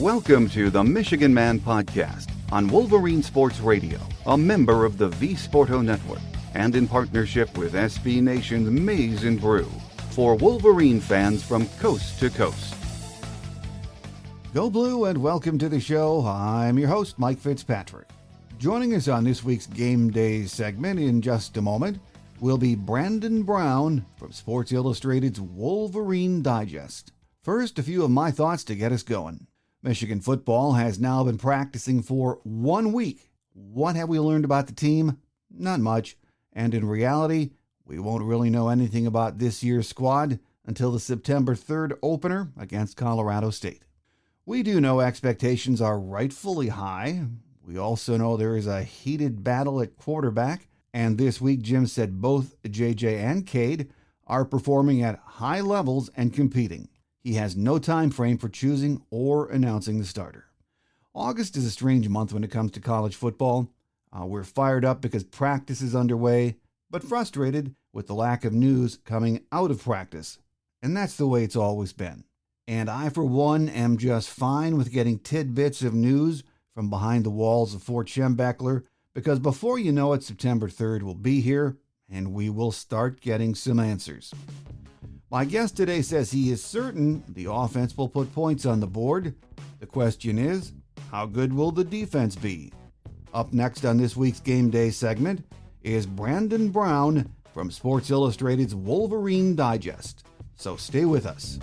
Welcome to the Michigan Man Podcast on Wolverine Sports Radio, a member of the V Sporto Network, and in partnership with SB Nation's Maize and Brew, for Wolverine fans from coast to coast. Go Blue and welcome to the show. I'm your host, Mike Fitzpatrick. Joining us on this week's Game Day segment in just a moment will be Brandon Brown from Sports Illustrated's Wolverine Digest. First, a few of my thoughts to get us going. Michigan football has now been practicing for 1 week. What have we learned about the team? Not much. And in reality, we won't really know anything about this year's squad until the September 3rd opener against Colorado State. We do know expectations are rightfully high. We also know there is a heated battle at quarterback. And this week, Jim said both JJ and Cade are performing at high levels and competing. He has no time frame for choosing or announcing the starter. August is a strange month when it comes to college football. We're fired up because practice is underway, but frustrated with the lack of news coming out of practice. And that's the way it's always been. And I, for one, am just fine with getting tidbits of news from behind the walls of Fort Schembechler, because before you know it, September 3rd will be here, and we will start getting some answers. My guest today says he is certain the offense will put points on the board. The question is, how good will the defense be? Up next on this week's Game Day segment is Brandon Brown from Sports Illustrated's Wolverine Digest. So stay with us.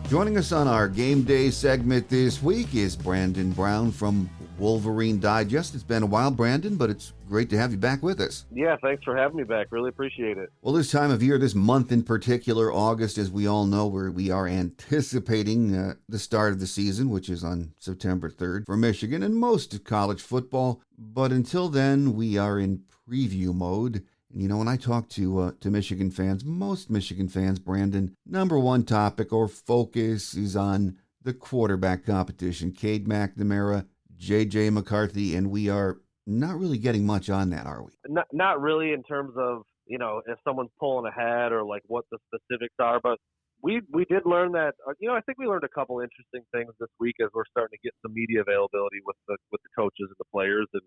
Joining us on our Game Day segment this week is Brandon Brown from Wolverine Digest. It's been a while, Brandon, but it's great to have you back with us. Yeah, thanks for having me back. Really appreciate it. Well, this time of year, this month in particular, August, as we all know, where we are anticipating the start of the season, which is on September 3rd for Michigan and most of college football. But until then, we are in preview mode. And, you know, when I talk to Michigan fans, most Michigan fans, Brandon, number one topic or focus is on the quarterback competition. Cade McNamara, J.J. McCarthy, and we are not really getting much on that, are we? Not really in terms of, you know, if someone's pulling ahead or like what the specifics are. But we did learn that, I think we learned a couple interesting things this week as we're starting to get some media availability with the coaches and the players. And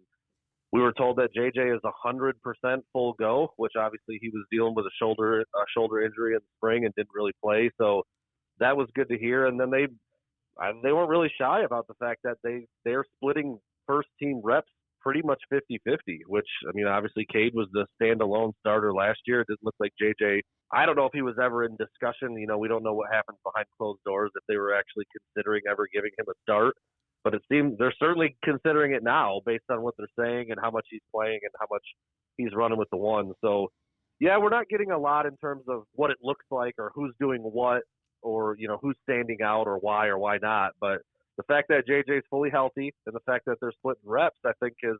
we were told that JJ is 100% full go, which obviously he was dealing with a shoulder injury in the spring and didn't really play. So that was good to hear. And then they weren't really shy about the fact that they're splitting first team reps pretty much 50-50, which, I mean, obviously Cade was the standalone starter last year. It didn't look like JJ. I don't know if he was ever in discussion. You know, we don't know what happened behind closed doors, if they were actually considering ever giving him a start. But it seems they're certainly considering it now based on what they're saying and how much he's playing and how much he's running with the one. So, yeah, we're not getting a lot in terms of what it looks like or who's doing what or, you know, who's standing out or why not. But the fact that JJ is fully healthy and the fact that they're splitting reps, I think is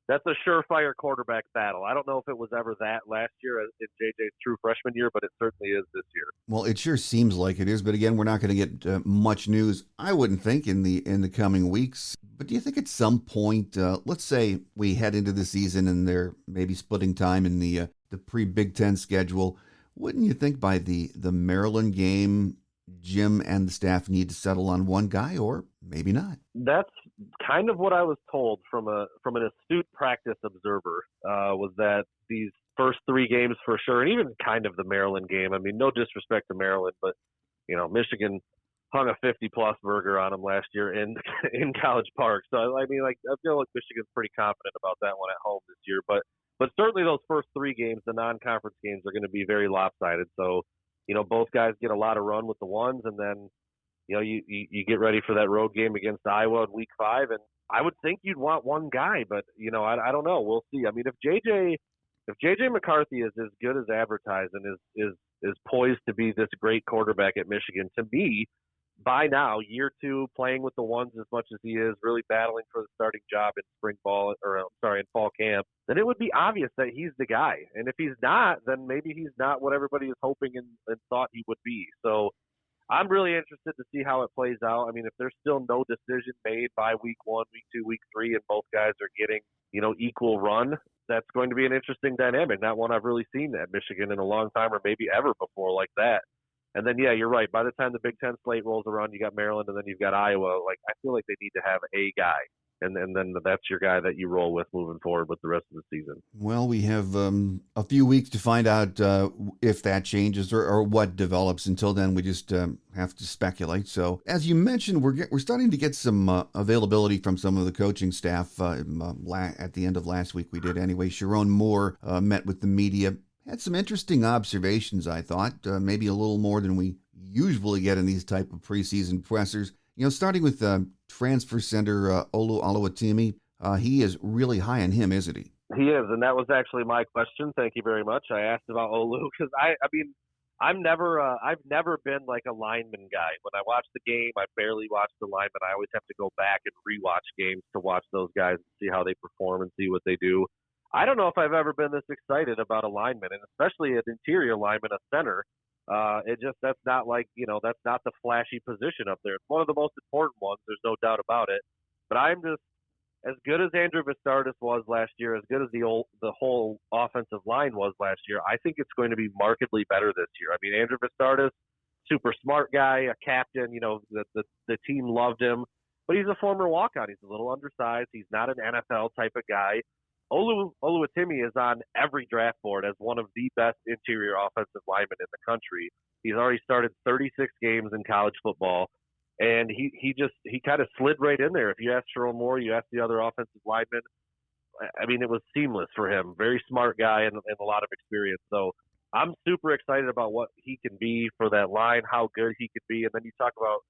that's a surefire quarterback battle. I don't know if it was ever that last year in JJ's true freshman year, but it certainly is this year. Well, it sure seems like it is, but again, we're not going to get much news, I wouldn't think, in the coming weeks. But do you think at some point, let's say we head into the season and they're maybe splitting time in the pre-Big Ten schedule, wouldn't you think by the Maryland game, Jim and the staff need to settle on one guy, or maybe not? That's kind of what I was told from an astute practice observer, was that these first three games for sure, and even kind of the Maryland game. I mean, no disrespect to Maryland, but, you know, Michigan hung a 50-plus burger on them last year in College Park. So, I mean, like, I feel like Michigan's pretty confident about that one at home this year. But certainly those first three games, the non-conference games, are going to be very lopsided. So, you know, both guys get a lot of run with the ones, and then, you know, you get ready for that road game against Iowa in Week 5. And I would think you'd want one guy, but, you know, I don't know. We'll see. I mean, if JJ McCarthy is as good as advertised and is poised to be this great quarterback at Michigan, to me, by now, year two, playing with the ones as much as he is, really battling for the starting job in in fall camp, then it would be obvious that he's the guy. And if he's not, then maybe he's not what everybody is hoping and thought he would be. So I'm really interested to see how it plays out. I mean, if there's still no decision made by week 1, week 2, week 3, and both guys are getting, equal run, that's going to be an interesting dynamic. Not one I've really seen at Michigan in a long time, or maybe ever before like that. And then, yeah, you're right. By the time the Big Ten slate rolls around, you got Maryland, and then you've got Iowa. Like, I feel like they need to have a guy, and then that's your guy that you roll with moving forward with the rest of the season. Well, we have a few weeks to find out if that changes or what develops. Until then, we just have to speculate. So, as you mentioned, we're starting to get some availability from some of the coaching staff. At the end of last week, we did anyway. Sharon Moore met with the media. Had some interesting observations, I thought, maybe a little more than we usually get in these type of preseason pressers. Starting with transfer center Olu Oluwatimi, he is really high on him, isn't he? He is, and that was actually my question. Thank you very much. I asked about Olu because I've never been like a lineman guy. When I watch the game, I barely watch the lineman. I always have to go back and rewatch games to watch those guys and see how they perform and see what they do. I don't know if I've ever been this excited about a lineman, and especially an interior lineman, a center. That's not that's not the flashy position up there. It's one of the most important ones. There's no doubt about it. But I'm just as good as Andrew Vistardis was last year, as good as the whole offensive line was last year. I think it's going to be markedly better this year. I mean, Andrew Vistardis, super smart guy, a captain. The team loved him, but he's a former walk-on. He's a little undersized. He's not an NFL type of guy. Oluwatimi is on every draft board as one of the best interior offensive linemen in the country. He's already started 36 games in college football, and he kind of slid right in there. If you ask Sharon Moore, you ask the other offensive linemen, I mean, it was seamless for him. Very smart guy and a lot of experience. So I'm super excited about what he can be for that line, how good he could be. And then you talk about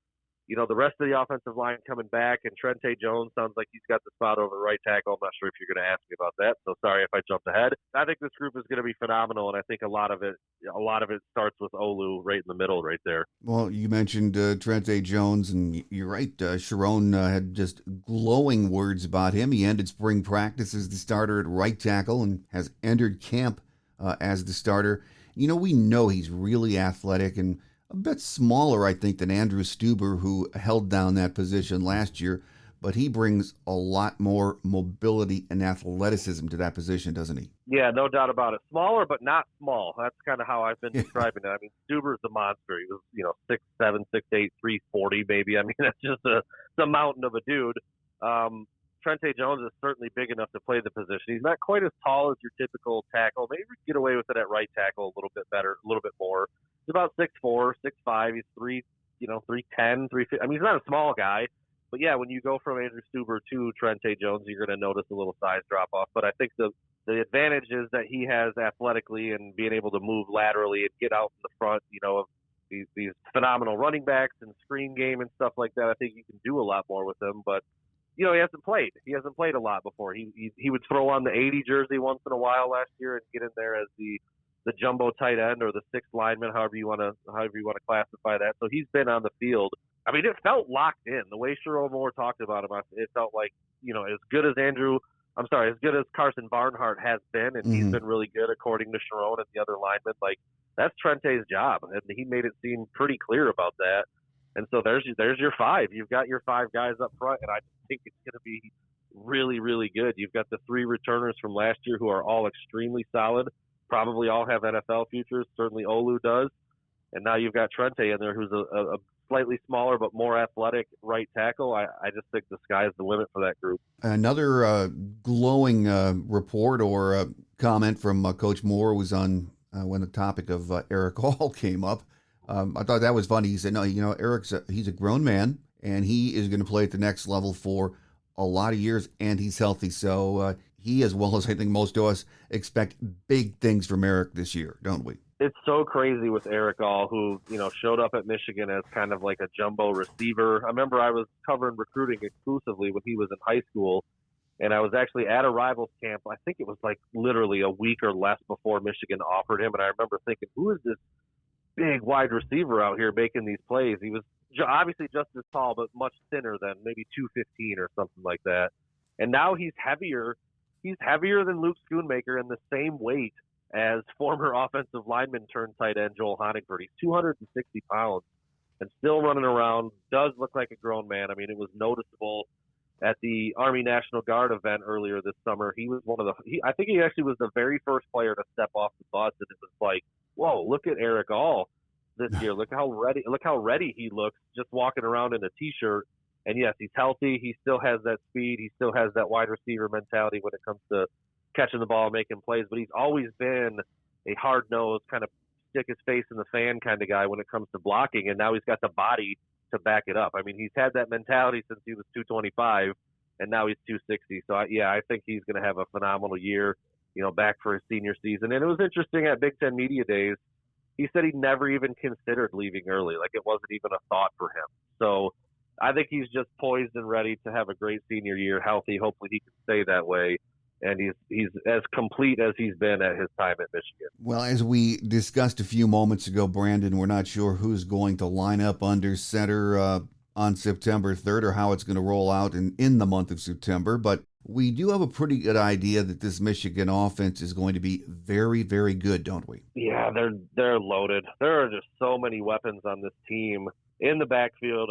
the rest of the offensive line coming back, and Trente Jones sounds like he's got the spot over right tackle. I'm not sure if you're going to ask me about that, so sorry if I jumped ahead. I think this group is going to be phenomenal, and I think a lot of it starts with Olu right in the middle right there. Well, you mentioned Trente Jones, and you're right. Sharon had just glowing words about him. He ended spring practice as the starter at right tackle and has entered camp as the starter. We know he's really athletic and a bit smaller, I think, than Andrew Stuber, who held down that position last year, but he brings a lot more mobility and athleticism to that position, doesn't he? Yeah, no doubt about it. Smaller, but not small. That's kind of how I've been describing it. I mean, Stuber's a monster. He was, 6'7", 6'8", 340 maybe. I mean, that's just a mountain of a dude. Trente Jones is certainly big enough to play the position. He's not quite as tall as your typical tackle. Maybe we can get away with it at right tackle a little bit better, a little bit more. He's about 6'4", 6'5". He's 310, 350. I mean, he's not a small guy, but yeah, when you go from Andrew Stuber to Trente Jones, you're going to notice a little size drop off. But I think the advantage is that he has athletically and being able to move laterally and get out in the front, of these phenomenal running backs and screen game and stuff like that. I think you can do a lot more with him, but he hasn't played. He hasn't played a lot before. He would throw on the 80 jersey once in a while last year and get in there as the jumbo tight end or the sixth lineman, however you want to classify that. So he's been on the field. I mean, it felt locked in. The way Sharon Moore talked about him, it felt like, as good as Carson Barnhart has been, and he's been really good according to Sharon and the other linemen. Like, that's Trente's job, and he made it seem pretty clear about that. And so there's your five. You've got your five guys up front, and I think it's going to be really, really good. You've got the three returners from last year who are all extremely solid. Probably all have NFL futures. Certainly Olu does. And now you've got Trente in there who's a slightly smaller but more athletic right tackle. I just think the sky's the limit for that group. Another glowing report or comment from Coach Moore was on when the topic of Eric Hall came up. I thought that was funny. He said, no, he's a grown man, and he is going to play at the next level for a lot of years, and he's healthy. So he, as well as I think most of us, expect big things from Eric this year, don't we? It's so crazy with Eric All, who, showed up at Michigan as kind of like a jumbo receiver. I remember I was covering recruiting exclusively when he was in high school, and I was actually at a Rivals camp. I think it was like literally a week or less before Michigan offered him, and I remember thinking, who is this big wide receiver out here making these plays? He was obviously just as tall, but much thinner than maybe 215 or something like that. And now he's heavier. He's heavier than Luke Schoonmaker and the same weight as former offensive lineman turned tight end Joel Honigford. He's 260 pounds. and still running around. Does look like a grown man. I mean, it was noticeable at the Army National Guard event earlier this summer. He was I think he actually was the very first player to step off the bus, and it was like, whoa, look at Eric All this year. Look how ready he looks just walking around in a t-shirt. And yes, he's healthy. He still has that speed. He still has that wide receiver mentality when it comes to catching the ball, making plays. But he's always been a hard-nosed, kind of stick his face in the fan kind of guy when it comes to blocking. And now he's got the body to back it up. I mean, he's had that mentality since he was 225, and now he's 260. So, I think he's going to have a phenomenal year, back for his senior season. And it was interesting at Big Ten Media Days. He said he never even considered leaving early. Like, it wasn't even a thought for him. So I think he's just poised and ready to have a great senior year, healthy. Hopefully he can stay that way. And he's as complete as he's been at his time at Michigan. Well, as we discussed a few moments ago, Brandon, we're not sure who's going to line up under center on September 3rd or how it's going to roll out in the month of September. But we do have a pretty good idea that this Michigan offense is going to be very, very good, don't we? Yeah, they're loaded. There are just so many weapons on this team. In the backfield,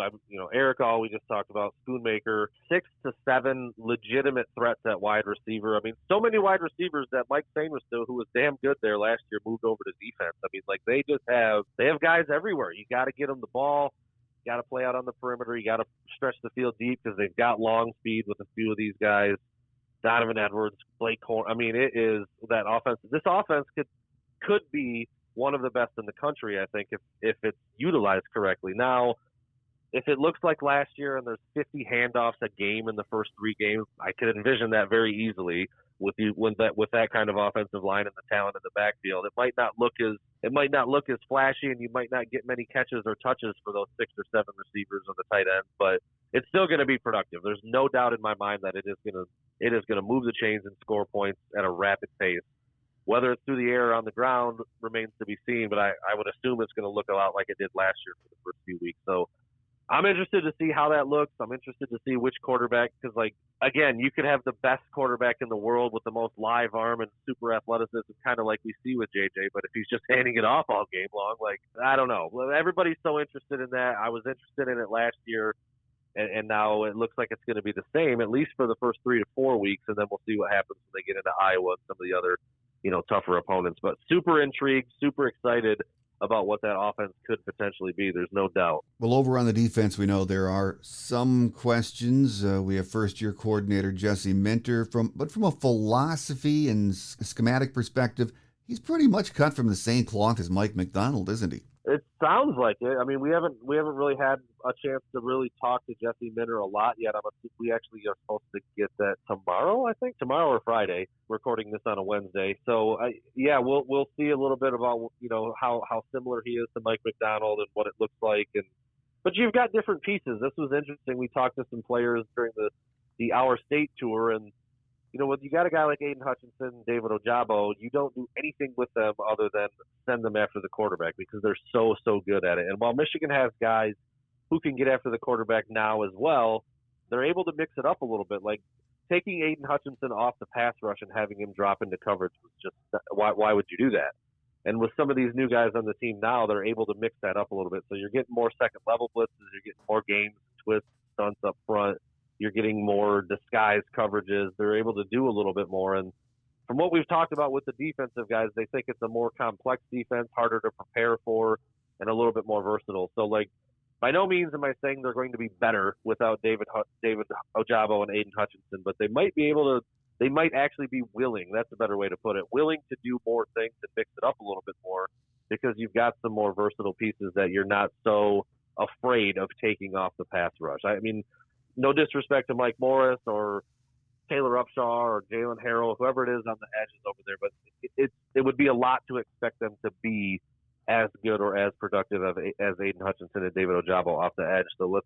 Eric All, we just talked about, Schoonmaker, 6 to 7 legitimate threats at wide receiver. I mean, so many wide receivers that Mike Sainristil, who was damn good there last year, moved over to defense. I mean, like, they have guys everywhere. You got to get them the ball. You got to play out on the perimeter. You got to stretch the field deep because they've got long speed with a few of these guys. Donovan Edwards, Blake Corn. I mean, it is that offense. This offense could be one of the best in the country, I think, if it's utilized correctly. Now, if it looks like last year and there's 50 handoffs a game in the first 3 games, I could envision that very easily with that kind of offensive line and the talent in the backfield. It might not look as flashy, and you might not get many catches or touches for those 6 or 7 receivers or the tight ends, but it's still going to be productive. There's no doubt in my mind that it is going to move the chains and score points at a rapid pace. Whether it's through the air or on the ground remains to be seen, but I would assume it's going to look a lot like it did last year for the first few weeks. So I'm interested to see how that looks. I'm interested to see which quarterback, because, again, you could have the best quarterback in the world with the most live arm and super athleticism, kind of like we see with JJ, but if he's just handing it off all game long, I don't know. Everybody's so interested in that. I was interested in it last year, and now it looks like it's going to be the same, at least for the first 3 to 4 weeks, and then we'll see what happens when they get into Iowa and some of the other tougher opponents. But super intrigued, super excited about what that offense could potentially be. There's no doubt. Well, over on the defense, we know there are some questions. We have first-year coordinator Jesse Minter, but from a philosophy and schematic perspective, he's pretty much cut from the same cloth as Mike Macdonald, isn't he? It sounds like it. I mean, we haven't really had a chance to really talk to Jesse Minter a lot yet. We actually are supposed to get that tomorrow, I think, tomorrow or Friday. We're recording this on a Wednesday, so we'll see a little bit about how similar he is to Mike Macdonald and what it looks like. But you've got different pieces. This was interesting. We talked to some players during the Our State tour, and when you got a guy like Aiden Hutchinson, David Ojabo, you don't do anything with them other than send them after the quarterback because they're so good at it. And while Michigan has guys who can get after the quarterback now as well, they're able to mix it up a little bit. Like taking Aiden Hutchinson off the pass rush and having him drop into coverage was just why would you do that? And with some of these new guys on the team now, they're able to mix that up a little bit. So you're getting more second level blitzes, you're getting more games, twists, stunts up front. You're getting more disguised coverages. They're able to do a little bit more. And from what we've talked about with the defensive guys, they think it's a more complex defense, harder to prepare for, and a little bit more versatile. So, by no means am I saying they're going to be better without David Ojabo and Aiden Hutchinson, but they might actually be willing, that's a better way to put it, willing to do more things and mix it up a little bit more because you've got some more versatile pieces that you're not so afraid of taking off the pass rush. I mean, no disrespect to Mike Morris or Taylor Upshaw or Jalen Harrell, whoever it is on the edges over there, but it would be a lot to expect them to be as good or as productive as Aiden Hutchinson and David Ojabo off the edge. So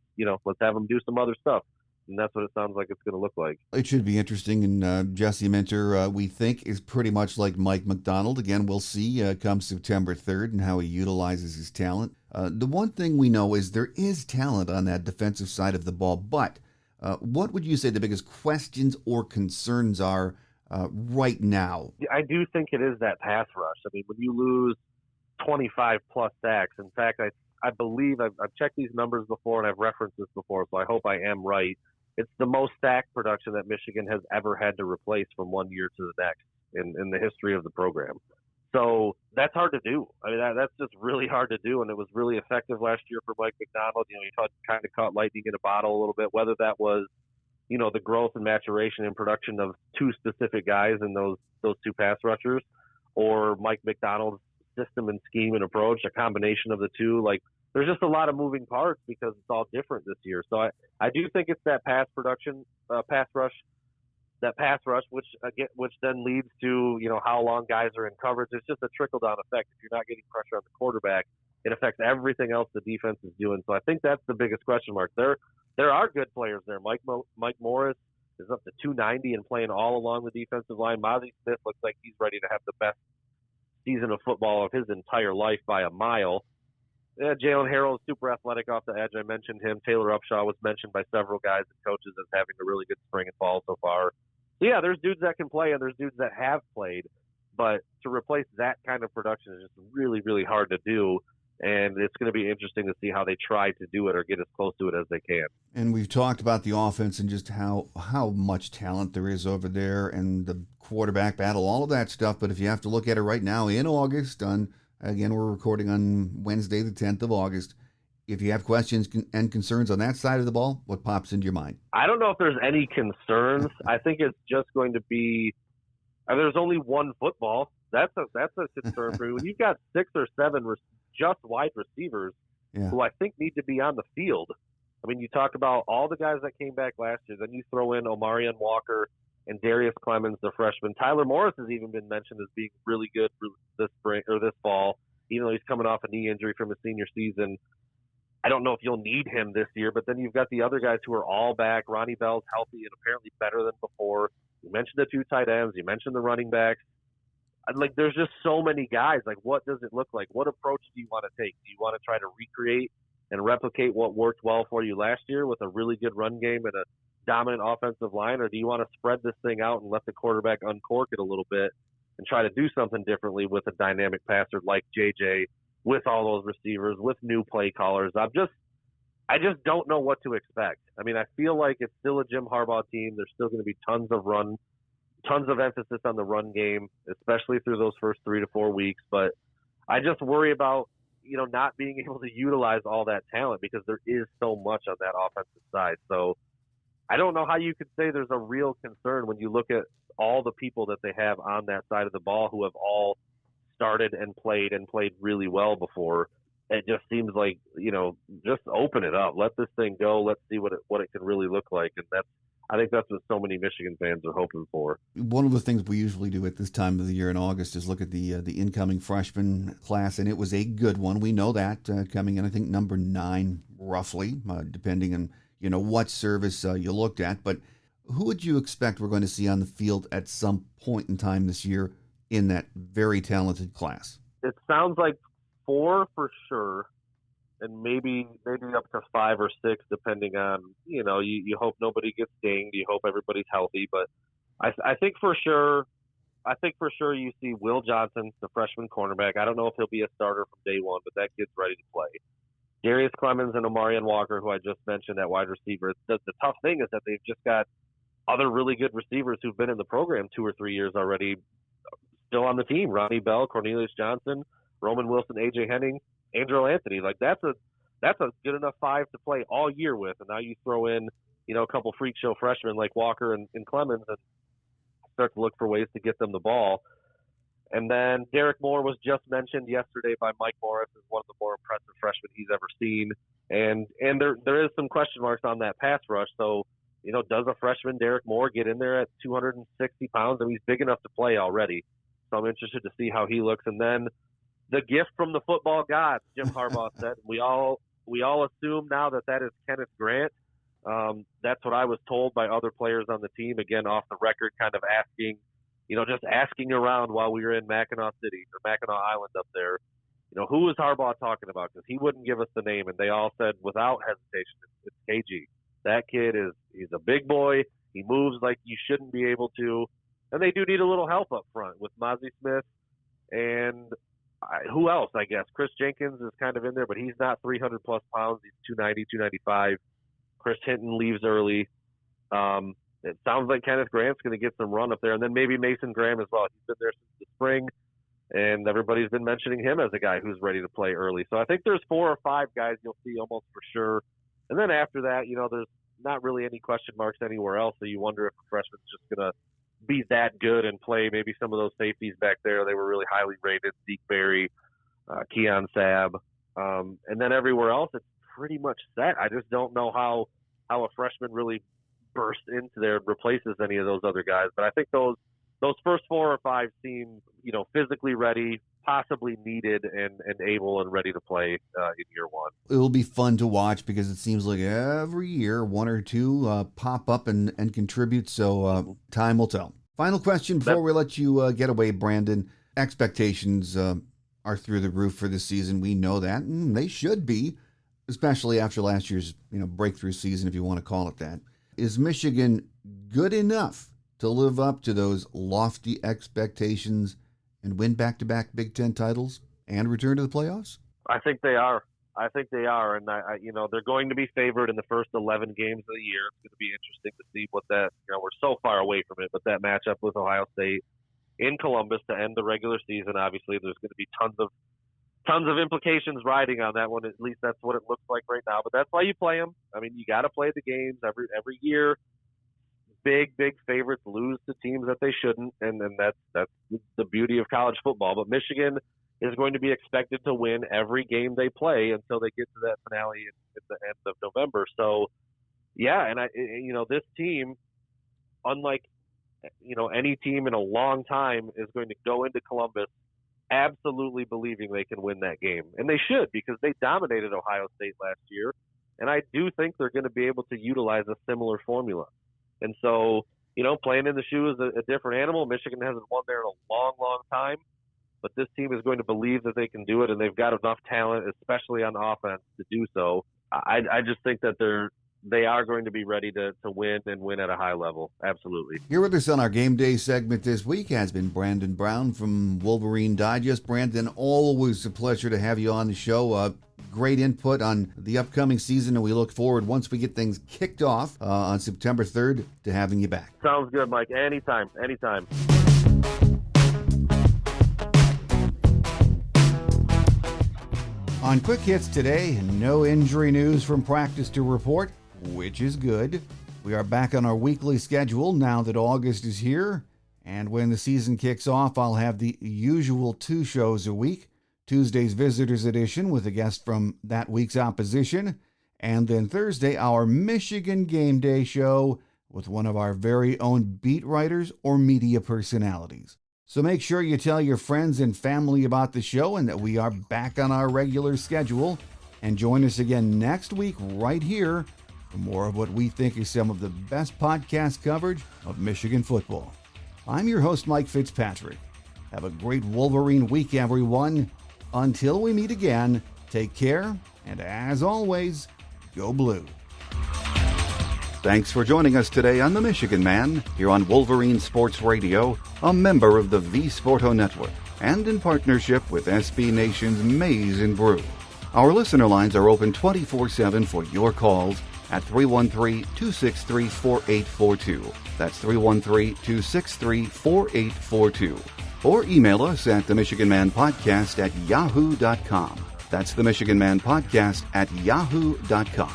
let's have them do some other stuff. And that's what it sounds like it's going to look like. It should be interesting. And Jesse Minter, we think, is pretty much like Mike Macdonald. Again, we'll see come September 3rd and how he utilizes his talent. The one thing we know is there is talent on that defensive side of the ball. But what would you say the biggest questions or concerns are right now? I do think it is that pass rush. I mean, when you lose 25-plus sacks, in fact, I believe I've checked these numbers before and I've referenced this before, so I hope I am right. It's the most sack production that Michigan has ever had to replace from one year to the next in the history of the program. So that's hard to do. I mean, that's just really hard to do, and it was really effective last year for Mike McDonald. You know, he kind of caught lightning in a bottle a little bit, whether that was, you know, the growth and maturation and production of two specific guys in those two pass rushers, or Mike McDonald's system and scheme and approach, a combination of the two. Like, there's just a lot of moving parts because it's all different this year. So I do think it's that pass rush, which then leads to, you know, how long guys are in coverage. It's just a trickle down effect. If you're not getting pressure on the quarterback, it affects everything else the defense is doing. So I think that's the biggest question mark. There are good players there. Mike Morris is up to 290 and playing all along the defensive line. Mozzie Smith looks like he's ready to have the best season of football of his entire life by a mile. Yeah, Jalen Harrell is super athletic off the edge. I mentioned him. Taylor Upshaw was mentioned by several guys and coaches as having a really good spring and fall so far. So yeah, there's dudes that can play and there's dudes that have played, but to replace that kind of production is just really, really hard to do. And it's going to be interesting to see how they try to do it or get as close to it as they can. And we've talked about the offense and just how much talent there is over there and the quarterback battle, all of that stuff. But if you have to look at it right now in August, again, we're recording on Wednesday, the 10th of August. If you have questions and concerns on that side of the ball, what pops into your mind? I don't know if there's any concerns. I think it's just going to be there's only one football. That's a concern for you. When you've got 6 or 7 just wide receivers who I think need to be on the field. I mean, you talk about all the guys that came back last year. Then you throw in Omarion Walker and Darius Clemens, the freshman. Tyler Morris has even been mentioned as being really good for this spring or this fall, even though he's coming off a knee injury from his senior season. I don't know if you'll need him this year, but then you've got the other guys who are all back. Ronnie Bell's healthy and apparently better than before. You mentioned the 2 tight ends. You mentioned the running backs. Like, there's just so many guys. Like, what does it look like? What approach do you want to take? Do you want to try to recreate and replicate what worked well for you last year with a really good run game and a dominant offensive line, or do you want to spread this thing out and let the quarterback uncork it a little bit and try to do something differently with a dynamic passer like JJ, with all those receivers, with new play callers? I just don't know what to expect. I mean, I feel like it's still a Jim Harbaugh team. There's still going to be tons of emphasis on the run game, especially through those first 3 to 4 weeks. But I just worry about, you know, not being able to utilize all that talent because there is so much on that offensive side. So I don't know how you could say there's a real concern when you look at all the people that they have on that side of the ball who have all started and played really well before. It just seems like, you know, just open it up, let this thing go. Let's see what it can really look like. And I think that's what so many Michigan fans are hoping for. One of the things we usually do at this time of the year in August is look at the incoming freshman class, and it was a good one. We know that coming in, I think, number 9, roughly, depending on, you know, what service you looked at. But who would you expect we're going to see on the field at some point in time this year in that very talented class? It sounds like 4 for sure, and maybe up to 5 or 6, depending on, you know, you hope nobody gets dinged. You hope everybody's healthy. But I think for sure you see Will Johnson, the freshman cornerback. I don't know if he'll be a starter from day one, but that kid's ready to play. Darius Clemens and Omarion Walker, who I just mentioned at wide receiver. The tough thing is that they've just got other really good receivers who've been in the program 2 or 3 years already still on the team. Ronnie Bell, Cornelius Johnson, Roman Wilson, A.J. Henning, Andrew Anthony. Like, that's a good enough 5 to play all year with. And now you throw in, you know, a couple freak show freshmen like Walker and Clemens and start to look for ways to get them the ball. And then Derek Moore was just mentioned yesterday by Mike Morris as one of the more impressive freshmen he's ever seen. And there is some question marks on that pass rush. So, you know, does a freshman Derek Moore get in there at 260 pounds? I mean, he's big enough to play already. So I'm interested to see how he looks. And then the gift from the football gods, Jim Harbaugh said. We all assume now that is Kenneth Grant. That's what I was told by other players on the team. Again, off the record, kind of asking around while we were in Mackinac City or Mackinac Island up there. You know, who was Harbaugh talking about? Because he wouldn't give us the name, and they all said without hesitation, it's KG. That kid he's a big boy. He moves like you shouldn't be able to, and they do need a little help up front with Mozzie Smith and Who else, I guess? Chris Jenkins is kind of in there, but he's not 300-plus pounds. He's 290, 295. Chris Hinton leaves early. It sounds like Kenneth Grant's going to get some run up there, and then maybe Mason Graham as well. He's been there since the spring, and everybody's been mentioning him as a guy who's ready to play early. So I think there's 4 or 5 guys you'll see almost for sure. And then after that, there's not really any question marks anywhere else, so you wonder if a freshman's just going to be that good and play maybe some of those safeties back there. They were really highly rated, Zeke Berry, Keon Sabb. And then everywhere else, it's pretty much set. I just don't know how a freshman really bursts into there and replaces any of those other guys. But I think those first 4 or 5 seem, physically ready, possibly needed and able and ready to play in year one. It'll be fun to watch because it seems like every year 1 or 2 pop up and contribute. So time will tell. Final question before we let you get away, Brandon. Expectations are through the roof for this season. We know that, and they should be, especially after last year's breakthrough season, if you want to call it that. Is Michigan good enough to live up to those lofty expectations and win back-to-back Big Ten titles and return to the playoffs? I think they are. And they're going to be favored in the first 11 games of the year. It's going to be interesting to see what that. We're so far away from it, but that matchup with Ohio State in Columbus to end the regular season. Obviously, there's going to be tons of implications riding on that one. At least that's what it looks like right now. But that's why you play them. I mean, you got to play the games every year. Big favorites lose to teams that they shouldn't, and that's the beauty of college football. But Michigan is going to be expected to win every game they play until they get to that finale at the end of November. So, yeah, and this team, unlike any team in a long time, is going to go into Columbus absolutely believing they can win that game, and they should, because they dominated Ohio State last year, and I do think they're going to be able to utilize a similar formula. And so, playing in the shoe is a different animal. Michigan hasn't won there in a long time. But this team is going to believe that they can do it, and they've got enough talent, especially on offense, to do so. I just think that they are going to be ready to win and win at a high level. Absolutely. Here with us on our Game Day segment this week has been Brandon Brown from Wolverine Digest. Brandon, always a pleasure to have you on the show. Great input on the upcoming season, and we look forward, once we get things kicked off on September 3rd, to having you back. Sounds good, Mike. Anytime. On Quick Hits today, no injury news from practice to report, which is good. We are back on our weekly schedule now that August is here, and when the season kicks off, I'll have the usual 2 shows a week. Tuesday's Visitors Edition with a guest from that week's opposition, and then Thursday, our Michigan Game Day show with one of our very own beat writers or media personalities. So make sure you tell your friends and family about the show and that we are back on our regular schedule. And join us again next week right here for more of what we think is some of the best podcast coverage of Michigan football. I'm your host, Mike Fitzpatrick. Have a great Wolverine week, everyone. Until we meet again, take care, and as always, go blue. Thanks for joining us today on The Michigan Man, here on Wolverine Sports Radio, a member of the V Sporto Network, and in partnership with SB Nation's Maize and Brew. Our listener lines are open 24/7 for your calls at 313-263-4842. That's 313-263-4842. Or email us at themichiganmanpodcast@yahoo.com. That's themichiganmanpodcast@yahoo.com.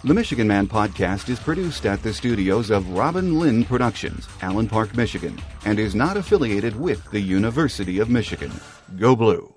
The Michigan Man Podcast is produced at the studios of Robin Lynn Productions, Allen Park, Michigan, and is not affiliated with the University of Michigan. Go Blue!